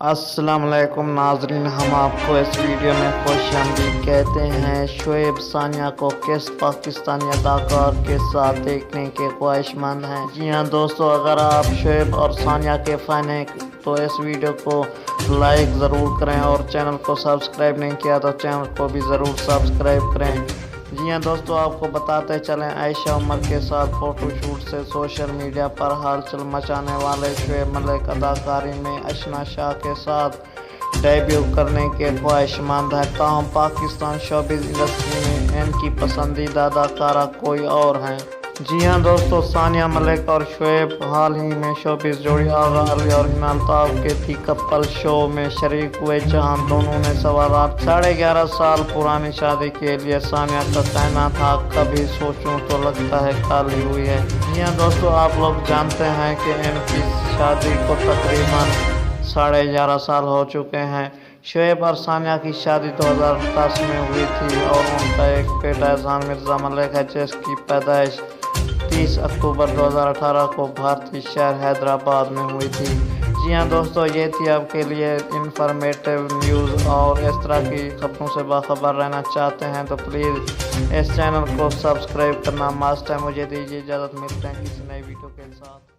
السلام علیکم ناظرین، ہم آپ کو اس ویڈیو میں خوش آمدید کہتے ہیں۔ شعیب ثانیہ کو کس پاکستانی اداکار کے ساتھ دیکھنے کے خواہش مند ہیں؟ جی ہاں دوستو، اگر آپ شعیب اور ثانیہ کے فین ہیں تو اس ویڈیو کو لائک ضرور کریں، اور چینل کو سبسکرائب نہیں کیا تو چینل کو بھی ضرور سبسکرائب کریں۔ جی ہاں دوستو، آپ کو بتاتے چلیں، عائشہ عمر کے ساتھ فوٹو شوٹ سے سوشل میڈیا پر ہلچل مچانے والے شعیب ملک اداکاری میں اشنا شاہ کے ساتھ ڈیبیو کرنے کے خواہش مند ہیں، تاہم پاکستان شوبز انڈسٹری میں ان کی پسندیدہ اداکارہ کوئی اور ہیں۔ جی ہاں دوستو، ثانیہ ملک اور شعیب حال ہی میں شوبز جوڑی آغا علی اور ہنا الطاف کے دی کپل شو میں شریک ہوئے، جہاں دونوں نے سوالات 11.5 سال پرانی شادی کے لیے ثانیہ کا کہنا تھا، کبھی سوچوں تو لگتا ہے کالی ہوئی ہے۔ جی ہاں دوستو، آپ لوگ جانتے ہیں کہ ان کی شادی کو تقریباً 11.5 سال ہو چکے ہیں۔ شعیب اور ثانیہ کی شادی 2010 میں ہوئی تھی اور ان کا ایک بیٹا اذہان مرزا ملک ہے، جس کی پیدائش 30 اکتوبر 2018 کو بھارتی شہر حیدرآباد میں ہوئی تھی۔ جی ہاں دوستو، یہ تھی آپ کے لیے انفارمیٹیو نیوز، اور اس طرح کی خبروں سے باخبر رہنا چاہتے ہیں تو پلیز اس چینل کو سبسکرائب کرنا مست ہے۔ مجھے دیجیے اجازت، ملتے ہیں کسی نئی ویڈیو کے ساتھ۔